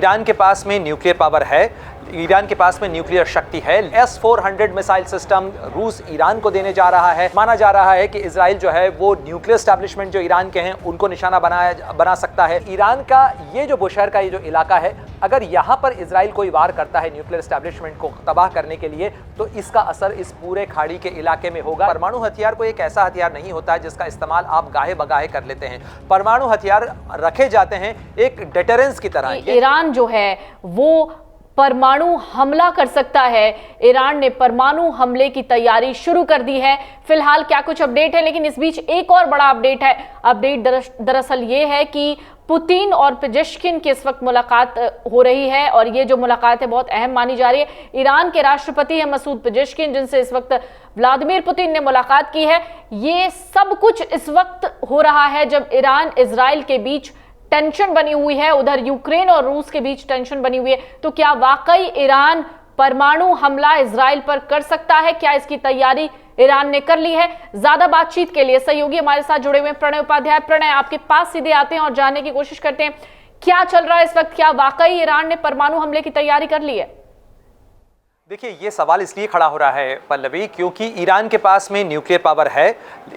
Iran के पास में nuclear power है, ईरान के पास में न्यूक्लियर शक्ति है। S-400 मिसाइल सिस्टम रूस ईरान को देने जा रहा है। माना जा रहा है कि इजराइल जो है वो न्यूक्लियर एस्टैब्लिशमेंट जो ईरान के हैं उनको निशाना बना सकता है। ईरान का ये जो बुशहर का ये जो इलाका है, अगर यहाँ पर इजराइल कोई वार करता है न्यूक्लियर एस्टैब्लिशमेंट को तबाह करने के लिए, तो इसका असर इस पूरे खाड़ी के इलाके में होगा। परमाणु हथियार कोई एक ऐसा हथियार नहीं होता है जिसका इस्तेमाल आप गाहे बगाहे कर लेते हैं। परमाणु हथियार रखे जाते हैं एक डेटरेंस की तरह। ईरान जो है वो परमाणु हमला कर सकता है। ईरान ने परमाणु हमले की तैयारी शुरू कर दी है। फिलहाल क्या कुछ अपडेट है, लेकिन इस बीच एक और बड़ा अपडेट है। अपडेट दरअसल ये है कि पुतिन और पेजेश्किन की इस वक्त मुलाकात हो रही है और ये जो मुलाकात है बहुत अहम मानी जा रही है। ईरान के राष्ट्रपति हैं मसूद पेजेश्किन, जिनसे इस वक्त व्लादिमीर पुतिन ने मुलाकात की है। ये सब कुछ इस वक्त हो रहा है जब ईरान इजराइल के बीच टेंशन बनी हुई है, उधर यूक्रेन और रूस के बीच टेंशन बनी हुई है। तो क्या वाकई ईरान परमाणु हमला इजराइल पर कर सकता है? क्या इसकी तैयारी ईरान ने कर ली है? ज्यादा बातचीत के लिए सहयोगी हमारे साथ जुड़े हुए प्रणय उपाध्याय। प्रणय, आपके पास सीधे आते हैं और जानने की कोशिश करते हैं क्या चल रहा है इस वक्त। क्या वाकई ईरान ने परमाणु हमले की तैयारी कर ली है? देखिए, ये सवाल इसलिए खड़ा हो रहा है पल्लवी, क्योंकि ईरान के पास में न्यूक्लियर पावर है,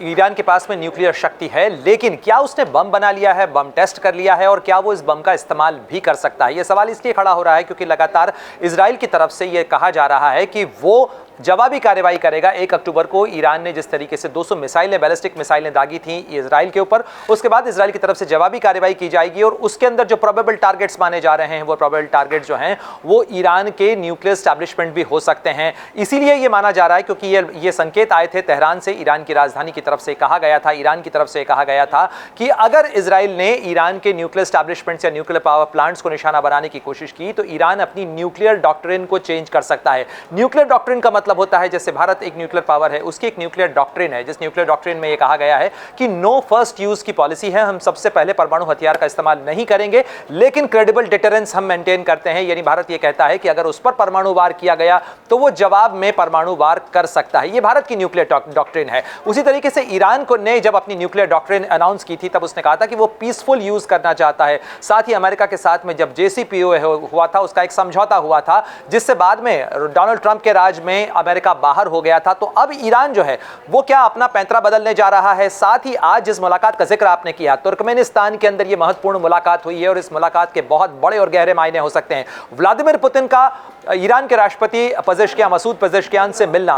ईरान के पास में न्यूक्लियर शक्ति है, लेकिन क्या उसने बम बना लिया है, बम टेस्ट कर लिया है और क्या वो इस बम का इस्तेमाल भी कर सकता है? ये सवाल इसलिए खड़ा हो रहा है क्योंकि लगातार इजराइल की तरफ से ये कहा जा रहा है कि वो जवाबी कार्रवाई करेगा। 1 अक्टूबर को ईरान ने जिस तरीके से 200 मिसाइलें, बैलिस्टिक मिसाइलें दागी थी इजराइल के ऊपर, उसके बाद इजराइल की तरफ से जवाबी कार्रवाई की जाएगी और उसके अंदर जो प्रोबेबल टारगेट्स माने जा रहे हैं वो प्रोबेबल टारगेट जो हैं वो ईरान के न्यूक्लियर एस्टैब्लिशमेंट भी हो सकते हैं। इसीलिए ये माना जा रहा है क्योंकि ये संकेत आए थे तेहरान से, ईरान की राजधानी की तरफ से कहा गया था, ईरान की तरफ से कहा गया था कि अगर इजराइल ने ईरान के न्यूक्लियर एस्टैब्लिशमेंट्स या न्यूक्लियर पावर प्लांट्स को निशाना बनाने की कोशिश की तो ईरान अपनी न्यूक्लियर डॉक्ट्रिन को चेंज कर सकता है। न्यूक्लियर डॉक्ट्रिन का मतलब होता है, जैसे भारत एक न्यूक्लियर पावर है, उसकी एक न्यूक्लियर डॉक्ट्रिन है, जिस न्यूक्लियर डॉक्ट्रिन में यह कहा गया है कि नो फर्स्ट यूज की पॉलिसी है। हम सबसे पहले परमाणु हथियार का इस्तेमाल नहीं करेंगे, लेकिन क्रेडिबल डिटरेंस हम मेंटेन करते हैं। यानी भारत यह कहता है कि अगर उस पर परमाणु वार किया गया तो वो जवाब में परमाणु वार कर सकता है। यह भारत की न्यूक्लियर डॉक्ट्रिन है। उसी तरीके से ईरान को ने जब अपनी न्यूक्लियर डॉक्ट्रिन अनाउंस की थी तब उसने कहा था कि वो पीसफुल यूज करना चाहता है। साथ ही अमेरिका के साथ में जब JCPOA हुआ था, उसका एक समझौता हुआ था जिससे बाद में डोनाल्ड ट्रंप के राज में अमेरिका बाहर हो गया था। तो अब ईरान जो है वो क्या अपना पैंतरा बदलने जा रहा है? साथ ही आज जिस मुलाकात का जिक्र आपने किया, तुर्कमेनिस्तान के अंदर ये महत्वपूर्ण मुलाकात हुई है और इस मुलाकात के बहुत बड़े और गहरे मायने हो सकते हैं। व्लादिमीर पुतिन का ईरान के राष्ट्रपति मसूद पेजेश्कियान से मिलना,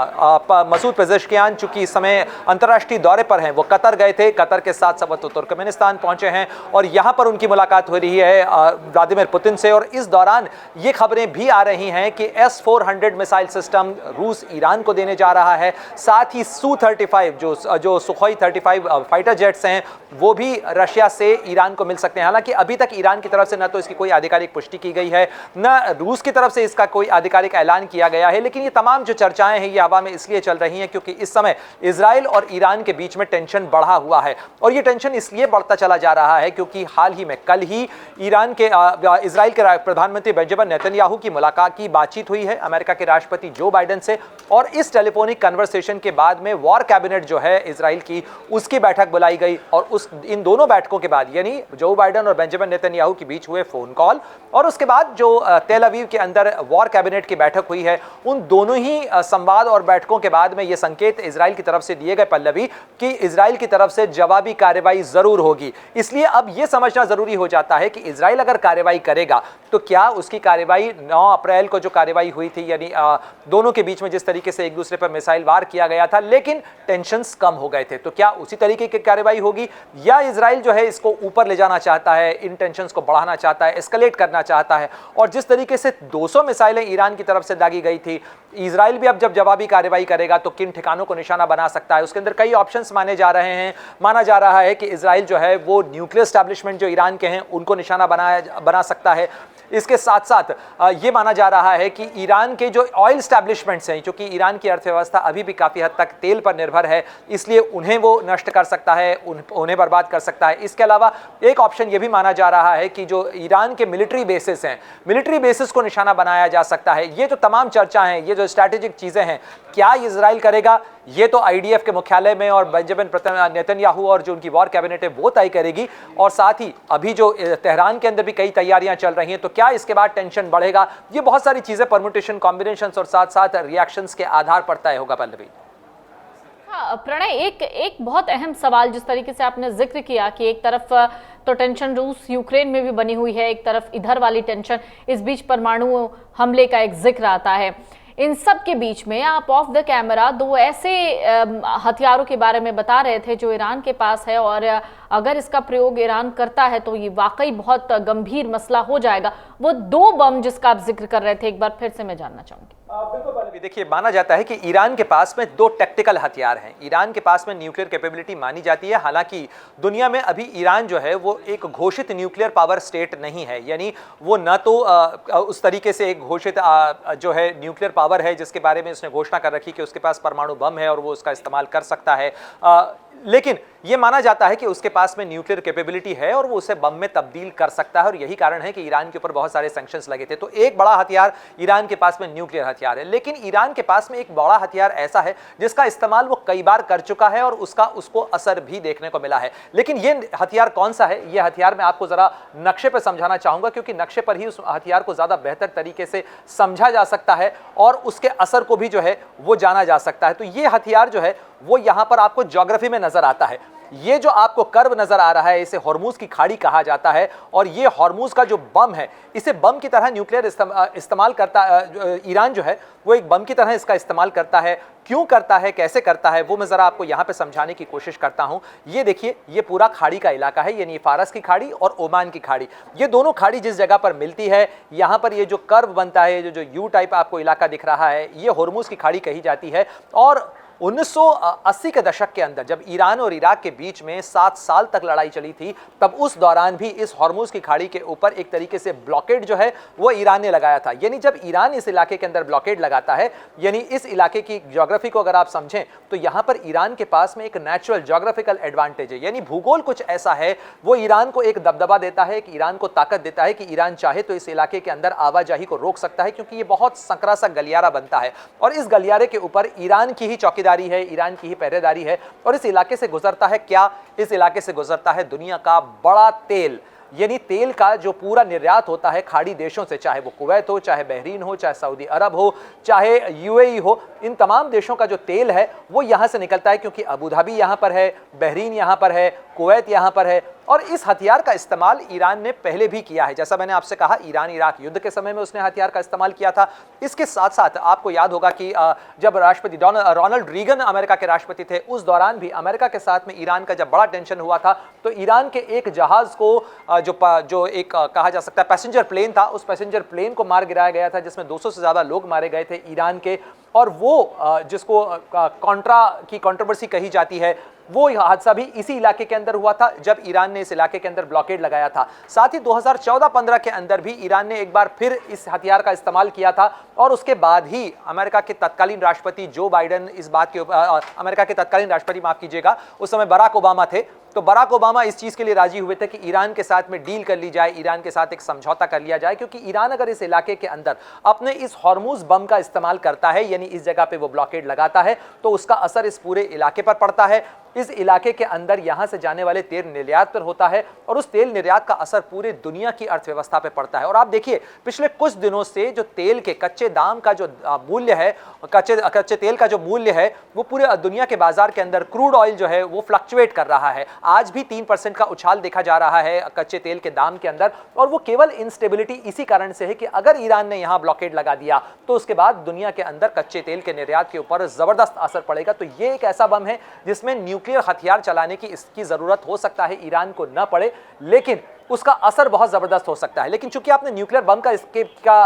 मसूद पेजेश्कियान चूंकि इस समय अंतर्राष्ट्रीय दौरे पर हैं, वो कतर गए थे, कतर के साथ साथ तो तुर्कमेनिस्तान पहुंचे हैं और यहां पर उनकी मुलाकात हो रही है व्लादिमीर पुतिन से। और इस दौरान ये खबरें भी आ रही हैं कि S-400 मिसाइल सिस्टम रूस ईरान को देने जा रहा है। साथ ही Su-35 जो सुखोई 35 फाइटर जेट्स हैं वो भी रशिया से ईरान को मिल सकते हैं। हालांकि अभी तक ईरान की तरफ से न तो इसकी कोई आधिकारिक पुष्टि की गई है, न रूस की तरफ से इसका कोई आधिकारिक ऐलान किया गया है, लेकिन ये तमाम जो चर्चाएं हैं ये हवा में इसलिए चल रही हैं क्योंकि इस समय इजराइल और ईरान के बीच में टेंशन बढ़ा हुआ है। और ये टेंशन इसलिए बढ़ता चला जा रहा है क्योंकि हाल ही में कल ही ईरान के इजराइल के प्रधानमंत्री बेंजामिन नेतन्याहू की मुलाकात की बातचीत हुई है अमेरिका के राष्ट्रपति जो बाइडेन से, और इस टेलीफोनिक कन्वर्सेशन के बाद में वॉर कैबिनेट जो है इजराइल की, उसकी बैठक बुलाई गई और इन दोनों बैठकों के बाद यानी जो बाइडेन और बेंजामिन नेतन्याहू के बीच हुए फोन कॉल और उसके बाद जो तेल अवीव के अंदर वॉर कैबिनेट की बैठक हुई है, उन दोनों ही संवाद और बैठकों के बाद में ये संकेत इजराइल की तरफ से दिए गए पल्लवी कि इजराइल की तरफ से जवाबी कार्रवाई जरूर होगी। इसलिए अब यह समझना जरूरी हो जाता है कि इजराइल अगर कार्रवाई करेगा तो क्या उसकी कार्रवाई 9 अप्रैल को जो कार्रवाई हुई थी, यानी दोनों के बीच में जिस तरीके से एक दूसरे पर मिसाइल वार किया गया था लेकिन टेंशंस कम हो गए थे, तो क्या उसी तरीके की कार्रवाई होगी या इजराइल जो है इसको ऊपर ले जाना चाहता है, इन टेंशंस को बढ़ाना चाहता है, एस्केलेट करना चाहता है? और जिस तरीके से 200 मिसाइलें ईरान की तरफ से दागी गई थी, इजराइल भी अब जब जवाबी कार्रवाई करेगा तो किन ठिकानों को निशाना बना सकता है? उसके अंदर कई ऑप्शंस माने जा रहे हैं। माना जा रहा है कि इजराइल जो है वो न्यूक्लियर एस्टैब्लिशमेंट जो ईरान के हैं उनको निशाना बना सकता है। इसके साथ साथ ये माना जा रहा है कि ईरान के जो ऑयल एस्टैब्लिशमेंट्स हैं, क्योंकि ईरान की अर्थव्यवस्था अभी भी काफ़ी हद तक तेल पर निर्भर है, इसलिए उन्हें वो नष्ट कर सकता है, उन्हें बर्बाद कर सकता है। इसके अलावा एक ऑप्शन ये भी माना जा रहा है कि जो ईरान के मिलिट्री बेसिस हैं, मिलिट्री बेसिस को निशाना बनाया जा सकता है। ये जो तमाम चर्चा हैं, ये जो जो स्ट्रैटेजिक चीज़ें हैं, क्या इजराइल करेगा ये तो आईडीएफ के मुख्यालय में और बेंजामिन नेतन्याहू और जो उनकी वॉर कैबिनेट है वो तय करेगी। और साथ ही अभी जो तेहरान के अंदर भी कई तैयारियां चल रही हैं, तो क्या इसके बाद टेंशन बढ़ेगा, ये बहुत सारी चीज़ें परम्यूटेशन, कॉम्बिनेशंस और साथ साथ रिएक्शंस के आधार पर तय होगा। पल्लवी, प्रणय, एक बहुत अहम सवाल जिस तरीके से आपने जिक्र किया कि एक तरफ तो टेंशन रूस यूक्रेन में भी बनी हुई है, एक तरफ इधर वाली टेंशन, इस बीच परमाणु हमले का एक जिक्र आता है। इन सब के बीच में आप ऑफ द कैमरा दो ऐसे हथियारों के बारे में बता रहे थे जो ईरान के पास है, और अगर इसका प्रयोग ईरान करता है तो ये वाकई बहुत गंभीर मसला हो जाएगा। वो दो बम जिसका आप जिक्र कर रहे थे, एक बार फिर से मैं जानना चाहूंगी। बिल्कुल, देखिए माना जाता है कि ईरान के पास में दो टैक्टिकल हथियार हैं। ईरान के पास में न्यूक्लियर कैपेबिलिटी मानी जाती है। हालांकि दुनिया में अभी ईरान जो है वो एक घोषित न्यूक्लियर पावर स्टेट नहीं है, यानी वो न तो उस तरीके से एक घोषित जो है न्यूक्लियर पावर है जिसके बारे में उसने घोषणा कर रखी कि उसके पास परमाणु बम है और वो उसका इस्तेमाल कर सकता है, लेकिन ये माना जाता है कि उसके पास में न्यूक्लियर कैपेबिलिटी है और वो उसे बम में तब्दील कर सकता है। और यही कारण है कि ईरान के ऊपर बहुत सारे सैंक्शंस लगे थे। तो एक बड़ा हथियार ईरान के पास में न्यूक्लियर हथियार है, लेकिन ईरान के पास में एक बड़ा हथियार ऐसा है जिसका इस्तेमाल वो कई बार कर चुका है और उसको असर भी देखने को मिला है। लेकिन ये हथियार कौन सा है, ये हथियार मैं आपको जरा नक्शे पर समझाना चाहूंगा, क्योंकि नक्शे पर ही उस हथियार को ज्यादा बेहतर तरीके से समझा जा सकता है और उसके असर को भी जो है वो जाना जा सकता है। तो ये हथियार जो है वो यहां पर आपको ज्योग्राफी में नजर आता है। ये जो आपको कर्व नजर आ रहा है, इसे हॉर्मूज की खाड़ी कहा जाता है, और ये हॉर्मूज का जो बम है, इसे बम की तरह न्यूक्लियर इस्तेमाल करता ईरान जो है वो एक बम की तरह इसका इस्तेमाल करता है। क्यों करता है, कैसे करता है, वो मैं जरा आपको यहाँ पे समझाने की कोशिश करता हूँ। ये देखिए, ये पूरा खाड़ी का इलाका है, यानी फारस की खाड़ी और ओमान की खाड़ी। ये दोनों खाड़ी जिस जगह पर मिलती है, यहाँ पर ये जो कर्व बनता है, जो यू टाइप आपको इलाका दिख रहा है, ये हॉर्मूज की खाड़ी कही जाती है। और 1980 के दशक के अंदर जब ईरान और इराक के बीच में 7 साल तक लड़ाई चली थी, तब उस दौरान भी इस हॉर्मूज की खाड़ी के ऊपर एक तरीके से ब्लॉकेड जो है वो ईरान ने लगाया था। यानी जब ईरान इस इलाके के अंदर ब्लॉकेड लगाता है, यानी इस इलाके की ज्योग्राफी को अगर आप समझें तो यहाँ पर ईरान के पास में एक नेचुरल ज्योग्राफिकल एडवांटेज है, यानी भूगोल कुछ ऐसा है, वो ईरान को एक दबदबा देता है, कि ईरान को ताकत देता है कि ईरान चाहे तो इस इलाके के अंदर आवाजाही को रोक सकता है, क्योंकि ये बहुत संकरा सा गलियारा बनता है और इस गलियारे के ऊपर ईरान की ही चौकीदारी है, ईरान की ही पहरेदारी है। और इस इलाके से गुजरता है क्या, इस इलाके से गुजरता है दुनिया का बड़ा तेल, यानी तेल का जो पूरा निर्यात होता है खाड़ी देशों से, चाहे वो कुवैत हो, चाहे बहरीन हो, चाहे सऊदी अरब हो, चाहे यूएई हो, इन तमाम देशों का जो तेल है वो यहां से निकलता है, क्योंकि अबू धाबी यहां पर है, बहरीन यहां पर है, कुवैत यहां पर है। और इस हथियार का इस्तेमाल ईरान ने पहले भी किया है, जैसा मैंने आपसे कहा, ईरान इराक युद्ध के समय में उसने हथियार का इस्तेमाल किया था। इसके साथ साथ आपको याद होगा कि जब राष्ट्रपति रोनाल्ड रीगन अमेरिका के राष्ट्रपति थे, उस दौरान भी अमेरिका के साथ में ईरान का जब बड़ा टेंशन हुआ था, तो ईरान के एक जहाज को जो एक कहा जा सकता है पैसेंजर प्लेन था, उस पैसेंजर प्लेन को मार गिराया गया था, जिसमें 200 से ज्यादा लोग मारे गए थे ईरान के। और वो जिसको कॉन्ट्रा की कंट्रोवर्सी कही जाती है, वो हादसा भी इसी इलाके के अंदर हुआ था जब ईरान ने इस इलाके के अंदर ब्लॉकेड लगाया था। साथ ही 2014-15 के अंदर भी ईरान ने एक बार फिर इस हथियार का इस्तेमाल किया था, और उसके बाद ही अमेरिका के तत्कालीन राष्ट्रपति जो बाइडेन इस बात के अमेरिका के तत्कालीन राष्ट्रपति, माफ कीजिएगा, उस समय बराक ओबामा थे, तो बराक ओबामा इस चीज के लिए राजी हुए थे कि ईरान के साथ में डील कर ली जाए, ईरान के साथ एक समझौता कर लिया जाए, क्योंकि ईरान अगर इस इलाके के अंदर अपने इस हॉर्मूज बम का इस्तेमाल करता है, यानी इस जगह पे वो ब्लॉकेड लगाता है, तो उसका असर इस पूरे इलाके पर पड़ता है। इस इलाके के अंदर यहां से जाने वाले तेल निर्यात पर होता है, और उस तेल निर्यात का असर पूरे दुनिया की अर्थव्यवस्था पे पड़ता है। और आप देखिए, पिछले कुछ दिनों से जो तेल के कच्चे दाम का जो मूल्य है, कच्चे तेल का जो मूल्य है, वो पूरे दुनिया के बाजार के अंदर क्रूड ऑयल जो है वो फ्लक्चुएट कर रहा है। आज भी 3% का उछाल देखा जा रहा है कच्चे तेल के दाम के अंदर, और वो केवल इंस्टेबिलिटी इसी कारण से है कि अगर ईरान ने यहां ब्लॉकेड लगा दिया तो उसके बाद दुनिया के अंदर कच्चे तेल के निर्यात के ऊपर जबरदस्त असर पड़ेगा। तो ये एक ऐसा बम है जिसमें न्यूक्लियर हथियार चलाने की इसकी जरूरत हो सकता है ईरान को न पड़े, लेकिन उसका असर बहुत जबरदस्त हो सकता है। लेकिन चूंकि आपने न्यूक्लियर बम का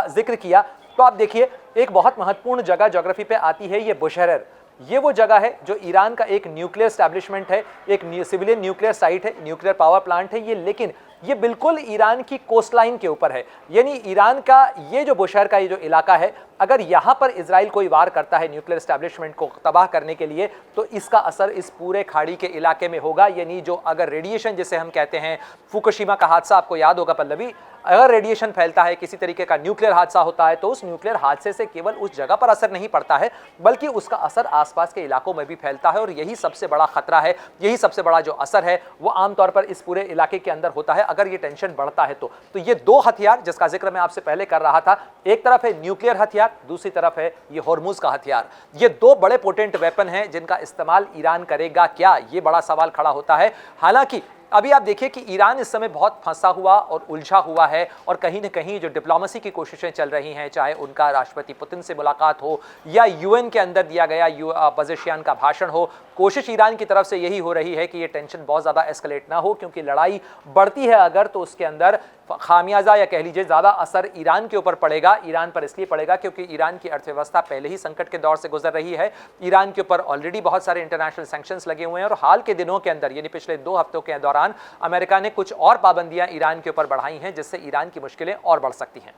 जिक्र किया, तो आप देखिए, एक बहुत महत्वपूर्ण जगह ज्योग्राफी पे आती है, ये बुशहर। ये वो जगह है जो ईरान का एक न्यूक्लियर एस्टैब्लिशमेंट है, एक सिविलियन न्यूक्लियर साइट है, न्यूक्लियर पावर प्लांट है ये, लेकिन ये बिल्कुल ईरान की कोस्टलाइन के ऊपर है। यानी ईरान का ये जो बुशहर का ये जो इलाका है, अगर यहां पर इजराइल कोई वार करता है न्यूक्लियर एस्टैब्लिशमेंट को तबाह करने के लिए, तो इसका असर इस पूरे खाड़ी के इलाके में होगा। यानी जो अगर रेडिएशन जिसे हम कहते हैं, फुकुशिमा का हादसा आपको याद होगा पल्लवी, अगर रेडिएशन फैलता है, किसी तरीके का न्यूक्लियर हादसा होता है, तो उस न्यूक्लियर हादसे से केवल उस जगह पर असर नहीं पड़ता है, बल्कि उसका असर आसपास के इलाकों में भी फैलता है। और यही सबसे बड़ा खतरा है, यही सबसे बड़ा जो असर है वो आमतौर पर इस पूरे इलाके के अंदर होता है अगर ये टेंशन बढ़ता है। तो ये दो हथियार जिसका जिक्र मैं आपसे पहले कर रहा था, एक तरफ है न्यूक्लियर हथियार, दूसरी तरफ है ये होर्मुज का हथियार। ये दो बड़े पोटेंट वेपन हैं जिनका इस्तेमाल ईरान करेगा क्या, ये बड़ा सवाल खड़ा होता है। हालांकि अभी आप देखिए कि ईरान इस समय बहुत फंसा हुआ और उलझा हुआ है, और कहीं न कहीं जो डिप्लोमेसी की कोशिशें चल रही हैं, चाहे उनका राष्ट्रपति पुतिन से मुलाकात हो या यूएन के अंदर दिया गया पजेशियान का भाषण हो, कोशिश ईरान की तरफ से यही हो रही है कि ये टेंशन बहुत ज़्यादा एस्केलेट ना हो, क्योंकि लड़ाई बढ़ती है अगर, तो उसके अंदर खामियाजा या कह लीजिए ज़्यादा असर ईरान के ऊपर पड़ेगा। ईरान पर इसलिए पड़ेगा क्योंकि ईरान की अर्थव्यवस्था पहले ही संकट के दौर से गुजर रही है। ईरान के ऊपर ऑलरेडी बहुत सारे इंटरनेशनल सैंक्शंस लगे हुए हैं, और हाल के दिनों के अंदर यानी पिछले 2 हफ्तों के दौरान अमेरिका ने कुछ और पाबंदियां ईरान के ऊपर बढ़ाई हैं, जिससे ईरान की मुश्किलें और बढ़ सकती हैं।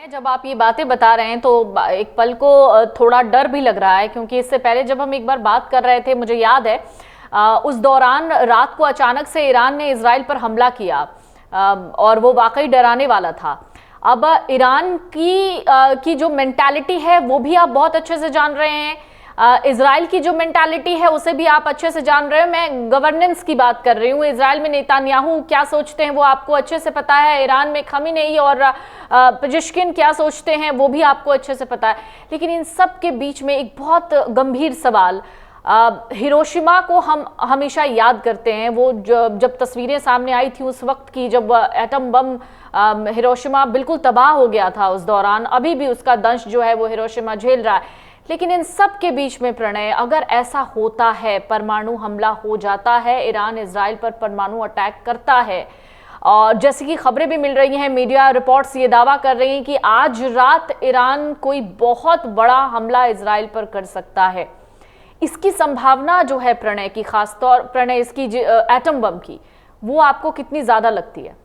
जब आप ये बातें बता रहे हैं तो एक पल को थोड़ा डर भी लग रहा है, क्योंकि इससे पहले जब हम एक बार बात कर रहे थे, मुझे याद है उस दौरान रात को अचानक से ईरान ने इजराइल पर हमला किया, और वो वाकई डराने वाला था। अब ईरान की जो मेंटालिटी है वो भी आप बहुत अच्छे से जान रहे हैं, इजराइल की जो मेंटालिटी है उसे भी आप अच्छे से जान रहे हो। मैं गवर्नेंस की बात कर रही हूँ। इजराइल में नेतान्याहू क्या सोचते हैं वो आपको अच्छे से पता है, ईरान में खमीनेई और पेजेश्किन क्या सोचते हैं वो भी आपको अच्छे से पता है। लेकिन इन सब के बीच में एक बहुत गंभीर सवाल, हिरोशिमा को हम हमेशा याद करते हैं, वो जब तस्वीरें सामने आई थी उस वक्त की, जब एटम बम हिरोशिमा बिल्कुल तबाह हो गया था उस दौरान, अभी भी उसका दंश जो है वो हिरोशिमा झेल रहा है। लेकिन इन सब के बीच में प्रणय, अगर ऐसा होता है, परमाणु हमला हो जाता है, ईरान इजराइल पर परमाणु अटैक करता है, और जैसे कि खबरें भी मिल रही हैं, मीडिया रिपोर्ट्स ये दावा कर रही हैं कि आज रात ईरान कोई बहुत बड़ा हमला इजराइल पर कर सकता है, इसकी संभावना जो है प्रणय की, खासतौर प्रणय इसकी एटम बम की, वो आपको कितनी ज्यादा लगती है?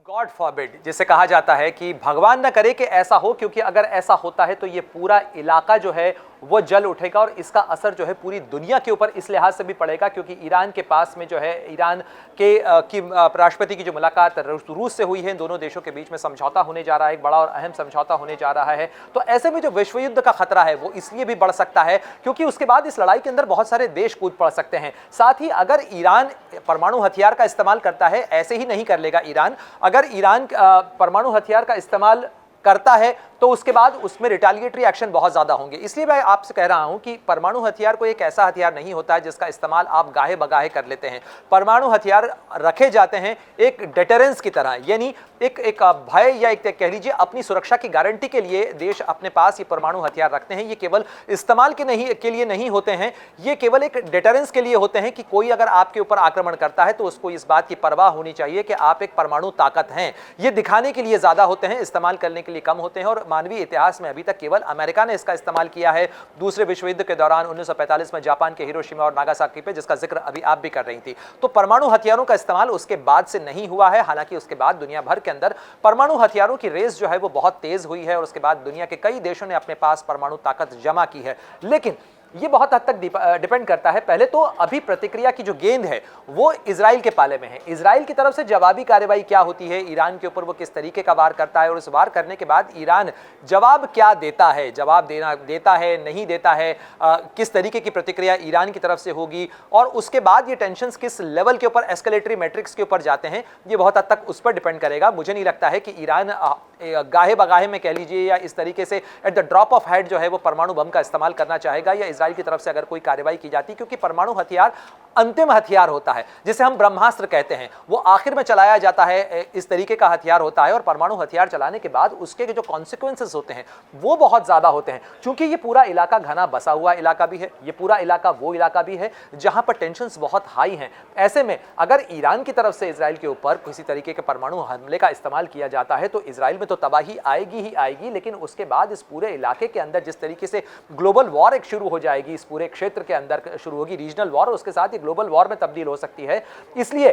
गॉड फॉरबिड जिसे कहा जाता है कि भगवान न करे कि ऐसा हो, क्योंकि अगर ऐसा होता है तो ये पूरा इलाका जो है वो जल उठेगा, और इसका असर जो है पूरी दुनिया के ऊपर इस लिहाज से भी पड़ेगा क्योंकि ईरान के पास में जो है, ईरान के राष्ट्रपति की जो मुलाकात रूस से हुई है, इन दोनों देशों के बीच में समझौता होने जा रहा है, एक बड़ा और अहम समझौता होने जा रहा है। तो ऐसे में जो विश्व युद्ध का खतरा है वो इसलिए भी बढ़ सकता है क्योंकि उसके बाद इस लड़ाई के अंदर बहुत सारे देश कूद पड़ सकते हैं। साथ ही अगर ईरान परमाणु हथियार का इस्तेमाल करता है, ऐसे ही नहीं कर लेगा ईरान, अगर ईरान परमाणु हथियार का इस्तेमाल करता है तो उसके बाद उसमें रिटेलिएटरी एक्शन बहुत ज़्यादा होंगे। इसलिए मैं आपसे कह रहा हूं कि परमाणु हथियार कोई एक ऐसा हथियार नहीं होता है जिसका इस्तेमाल आप गाहे बगाहे कर लेते हैं। परमाणु हथियार रखे जाते हैं एक डेटरेंस की तरह, यानी एक भय या एक कह लीजिए अपनी सुरक्षा की गारंटी के लिए देश अपने पास ये परमाणु हथियार रखते हैं। ये केवल इस्तेमाल के लिए नहीं होते हैं, ये केवल एक डेटरेंस के लिए होते हैं कि कोई अगर आपके ऊपर आक्रमण करता है तो उसको इस बात की परवाह होनी चाहिए कि आप एक परमाणु ताकत हैं। ये दिखाने के लिए ज़्यादा होते हैं, इस्तेमाल करने के लिए कम होते हैं। और मानवीय इतिहास में अभी तक केवल अमेरिका ने इसका इस्तेमाल किया है दूसरे विश्व युद्ध के दौरान 1945 में जापान के हिरोशिमा और नागासाकी पे, जिसका जिक्र अभी आप भी कर रही थी। तो परमाणु हथियारों का इस्तेमाल उसके बाद से नहीं हुआ है। हालांकि उसके बाद दुनिया भर के अंदर परमाणु हथियारों की रेस जो है वो बहुत तेज हुई है और उसके बाद दुनिया के कई देशों ने अपने पास परमाणु ताकत जमा की है। लेकिन ये बहुत हद तक डिपेंड करता है। पहले तो अभी प्रतिक्रिया की जो गेंद है वो इजराइल के पाले में है। इजराइल की तरफ से जवाबी कार्रवाई क्या होती है, ईरान के ऊपर वो किस तरीके का वार करता है और उस वार करने के बाद ईरान जवाब क्या देता है, जवाब देता है नहीं देता है, किस तरीके की प्रतिक्रिया ईरान की तरफ से होगी और उसके बाद ये टेंशंस किस लेवल के ऊपर एस्केलेटरी मैट्रिक्स के ऊपर जाते हैं, ये बहुत हद तक उस पर डिपेंड करेगा। मुझे नहीं लगता है कि ईरान गाहे बगाहे में कह लीजिए या इस तरीके से at the drop of head जो है वो परमाणु बम का इस्तेमाल करना चाहेगा या इजराइल की तरफ से अगर कोई कार्रवाई की जाती, क्योंकि परमाणु हथियार अंतिम हथियार होता है जिसे हम ब्रह्मास्त्र कहते हैं, वो आखिर में चलाया जाता है, इस तरीके का हथियार होता है। और परमाणु हथियार चलाने के बाद उसके जो कॉन्सिक्वेंसेस होते हैं वो बहुत ज्यादा होते हैं, क्योंकि ये पूरा इलाका घना बसा हुआ इलाका भी है, ये पूरा इलाका वो इलाका भी है जहां पर टेंशंस बहुत हाई हैं। ऐसे में अगर ईरान की तरफ से इजराइल के ऊपर किसी तरीके के परमाणु हमले का इस्तेमाल किया जाता है तो इजराइल में तो तबाही आएगी ही आएगी, लेकिन उसके बाद इस पूरे इलाके के अंदर जिस तरीके से ग्लोबल वॉर एक शुरू हो जाएगी, इस पूरे क्षेत्र के अंदर शुरू होगी रीजनल वॉर और उसके साथ ही ग्लोबल वॉर में तब्दील हो सकती है। इसलिए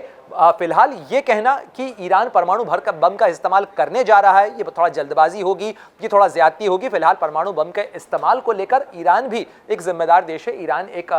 फिलहाल ये कहना कि ईरान परमाणु बम का इस्तेमाल करने जा रहा है, ये थोड़ा जल्दबाजी होगी, ये थोड़ा ज्यादती होगी। फिलहाल परमाणु बम के इस्तेमाल को लेकर ईरान भी एक जिम्मेदार देश है, ईरान एक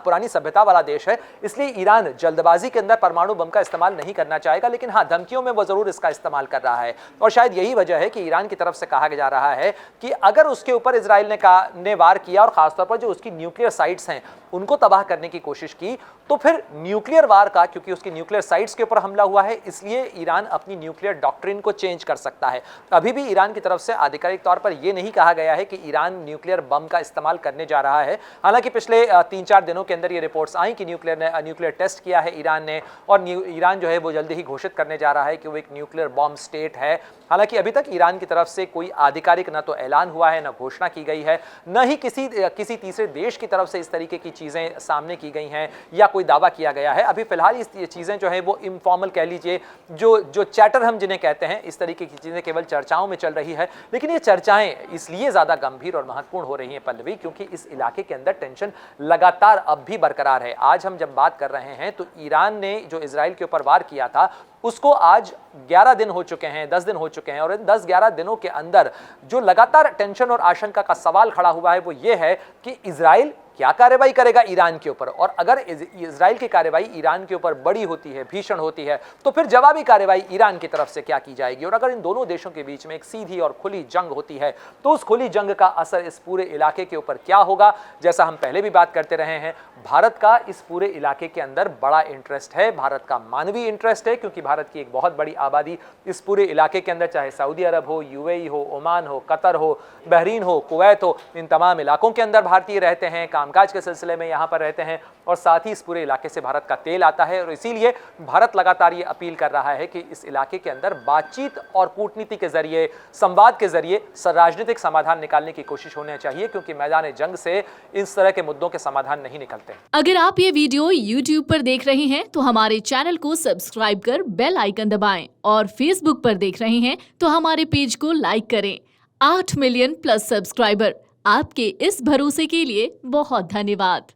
पुरानी सभ्यता वाला देश है, इसलिए ईरान जल्दबाजी के अंदर परमाणु बम का इस्तेमाल नहीं करना चाहेगा, लेकिन हाँ, धमकियों में वो जरूर इसका इस्तेमाल कर रहा है। और शायद यही वजह है कि ईरान की तरफ से कहा जा रहा है कि अगर उसके ऊपर इजराइल ने वार किया और खासतौर पर जो उसकी न्यूक्लियर साइट्स हैं उनको तबाह करने की कोशिश की, तो फिर न्यूक्लियर वार का, क्योंकि उसकी न्यूक्लियर साइट्स के ऊपर हमला हुआ है, इसलिए ईरान अपनी न्यूक्लियर डॉक्ट्रिन को चेंज कर सकता है। अभी भी ईरान की तरफ से आधिकारिक तौर पर यह नहीं कहा गया है कि ईरान न्यूक्लियर बम का इस्तेमाल करने जा रहा है। हालांकि पिछले 3-4 दिनों के अंदर ये रिपोर्ट्स आई कि न्यूक्लियर टेस्ट किया है ईरान ने, और ईरान जो है वो जल्दी ही घोषित करने जा रहा है कि वो एक न्यूक्लियर बॉम्ब स्टेट है। हालांकि अभी तक ईरान की तरफ से कोई आधिकारिक न तो ऐलान हुआ है, न घोषणा की गई है, न ही किसी तीसरे देश की तरफ से इस तरीके की चीजें सामने की गई हैं या कोई दावा किया गया है। अभी फिलहाल ये चीजें जो है वो इनफॉर्मल कह लीजिए, जो चैटर हम जिन्हें कहते हैं, इस तरीके की चीजें केवल चर्चाओं में चल रही है। लेकिन ये चर्चाएं इसलिए ज्यादा गंभीर और महत्वपूर्ण हो रही हैं पल्लवी, क्योंकि इस इलाके के अंदर टेंशन लगातार अब भी बरकरार है। आज हम जब बात कर रहे हैं तो ईरान ने जो इजराइल के ऊपर वार किया था उसको आज 11 दिन हो चुके हैं, 10 दिन हो चुके हैं, और इन 10-11 दिनों के अंदर जो लगातार टेंशन और आशंका का सवाल खड़ा हुआ है वो ये है कि इजराइल क्या कार्रवाई करेगा ईरान के ऊपर, और अगर इजराइल की कार्रवाई ईरान के ऊपर बड़ी होती है, भीषण होती है, तो फिर जवाबी कार्रवाई ईरान की तरफ से क्या की जाएगी। और अगर इन दोनों देशों के बीच में एक सीधी और खुली जंग होती है तो उस खुली जंग का असर इस पूरे इलाके के ऊपर क्या होगा। जैसा हम पहले भी बात करते रहे हैं, भारत का इस पूरे इलाके के अंदर बड़ा इंटरेस्ट है, भारत का मानवीय इंटरेस्ट है, क्योंकि भारत की एक बहुत बड़ी आबादी इस पूरे इलाके के अंदर, चाहे सऊदी अरब हो, यूएई हो, ओमान हो, कतर हो, बहरीन हो, कुवैत हो, इन तमाम इलाकों के अंदर भारतीय रहते हैं, कामकाज के सिलसिले में यहाँ पर रहते हैं, और साथ ही इस पूरे इलाके से भारत का तेल आता है। और इसीलिए भारत लगातार ये अपील कर रहा है कि इस इलाके के अंदर बातचीत और कूटनीति के जरिए, संवाद के जरिए राजनीतिक समाधान निकालने की कोशिश होनी चाहिए, क्योंकि मैदान जंग से इस तरह के मुद्दों के समाधान नहीं निकलते। अगर आप ये वीडियो YouTube पर देख रहे हैं तो हमारे चैनल को सब्सक्राइब कर बेल आइकन दबाएं, और Facebook पर देख रहे हैं तो हमारे पेज को लाइक करें। 8 मिलियन प्लस सब्सक्राइबर, आपके इस भरोसे के लिए बहुत धन्यवाद।